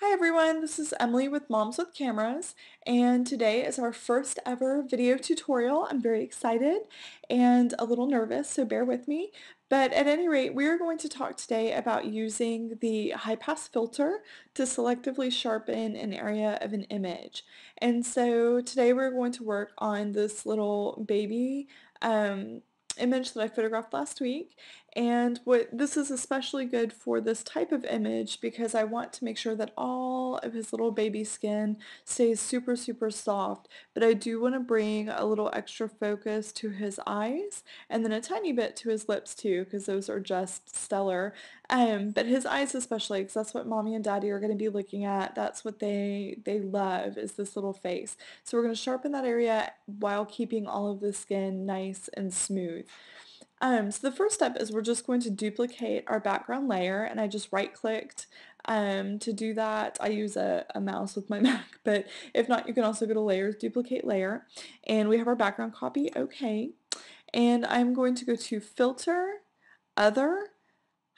Hi everyone, this is Emily with Moms with Cameras, and today is our first ever video tutorial. I'm very excited and a little nervous, so bear with me. But at any rate, we're going to talk today about using the high pass filter to selectively sharpen an area of an image. And so today we're going to work on this little baby image that I photographed last week. And this is especially good for this type of image because I want to make sure that all of his little baby skin stays super, super soft, but I do want to bring a little extra focus to his eyes and then a tiny bit to his lips too, because those are just stellar. But his eyes especially, because that's what mommy and daddy are going to be looking at. That's what they love, is this little face. So we're going to sharpen that area while keeping all of the skin nice and smooth. So the first step is we're just going to duplicate our background layer, and I just right clicked to do that. I use a mouse with my Mac, but if not, you can also go to layers, duplicate layer, and we have our background copy, okay. And I'm going to go to filter, other,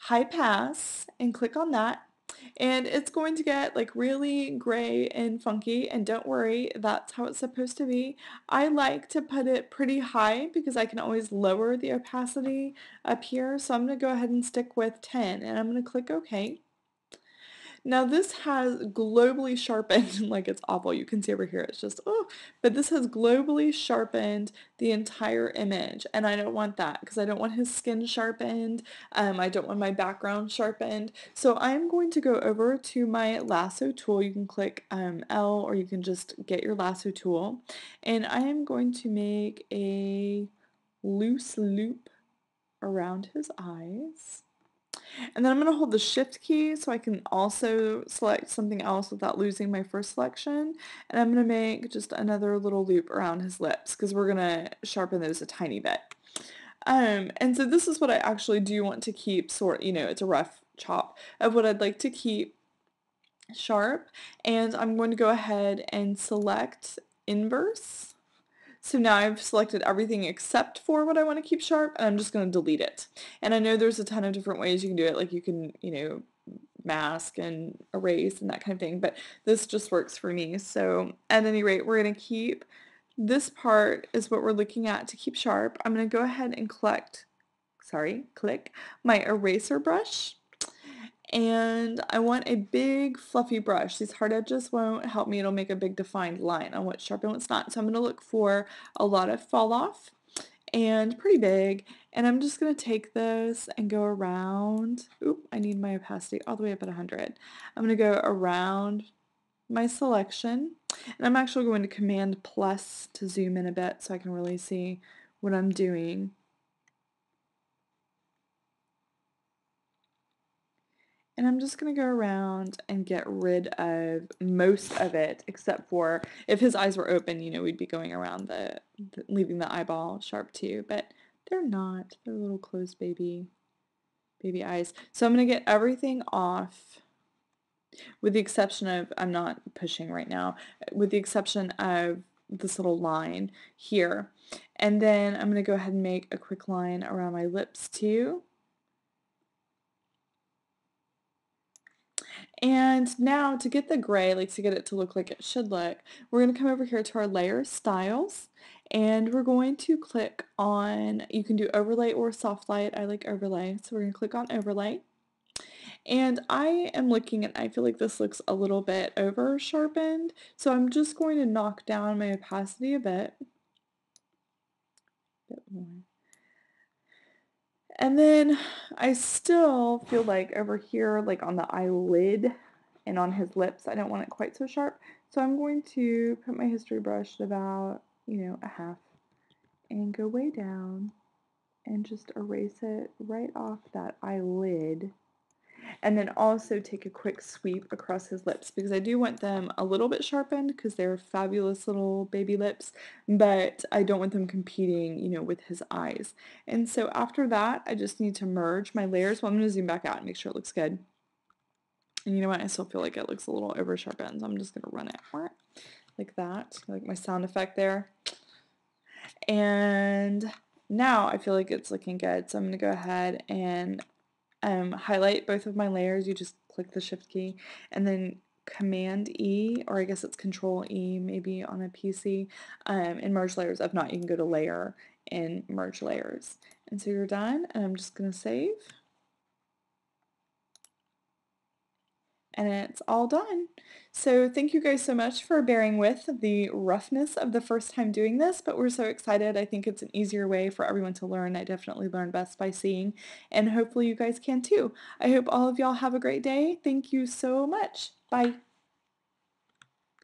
high pass, and click on that. And it's going to get like really gray and funky, and don't worry, that's how it's supposed to be. I like to put it pretty high because I can always lower the opacity up here, so I'm going to go ahead and stick with 10, and I'm going to click OK. Now this has globally sharpened, like it's awful, you can see over here, it's just, oh, but this has globally sharpened the entire image, and I don't want that because I don't want his skin sharpened, I don't want my background sharpened, so I'm going to go over to my lasso tool. You can click L, or you can just get your lasso tool, and I am going to make a loose loop around his eyes. And then I'm going to hold the shift key so I can also select something else without losing my first selection. And I'm going to make just another little loop around his lips because we're going to sharpen those a tiny bit. And so this is what I actually do want to keep it's a rough chop of what I'd like to keep sharp. And I'm going to go ahead and select inverse. So now I've selected everything except for what I want to keep sharp, and I'm just going to delete it. And I know there's a ton of different ways you can do it, like you can, mask and erase and that kind of thing, but this just works for me. So at any rate, we're going to keep this part is what we're looking at to keep sharp. I'm going to go ahead and click my eraser brush. And I want a big fluffy brush. These hard edges won't help me. It'll make a big defined line on what's sharp and what's not. So I'm going to look for a lot of fall off and pretty big. And I'm just going to take this and go around. Oop, I need my opacity all the way up at 100. I'm going to go around my selection. And I'm actually going to Command plus to zoom in a bit so I can really see what I'm doing. And I'm just going to go around and get rid of most of it, except for if his eyes were open, we'd be going around leaving the eyeball sharp too, but they're not. They're little closed baby eyes. So I'm going to get everything off with the exception of, I'm not pushing right now, with the exception of this little line here. And then I'm going to go ahead and make a quick line around my lips too. And now to get the gray, like to get it to look like it should look, we're going to come over here to our layer styles, and we're going to click on, you can do overlay or soft light. I like overlay, so we're going to click on overlay. And I am looking and I feel like this looks a little bit over sharpened, so I'm just going to knock down my opacity a bit more. And then I still feel like over here, like on the eyelid and on his lips, I don't want it quite so sharp. So I'm going to put my history brush at about, a half and go way down and just erase it right off that eyelid. And then also take a quick sweep across his lips because I do want them a little bit sharpened because they're fabulous little baby lips, but I don't want them competing, with his eyes. And so after that, I just need to merge my layers. Well, I'm going to zoom back out and make sure it looks good. And you know what? I still feel like it looks a little over sharpened, so I'm just going to run it like that, like my sound effect there. And now I feel like it's looking good, so I'm going to go ahead and highlight both of my layers. You just click the shift key and then Command E, or I guess it's Control E maybe on a PC, in merge layers. If not, you can go to layer and merge layers. And so you're done, and I'm just going to save. And it's all done. So thank you guys so much for bearing with the roughness of the first time doing this, but we're so excited. I think it's an easier way for everyone to learn. I definitely learn best by seeing, and hopefully you guys can too. I hope all of y'all have a great day. Thank you so much. Bye.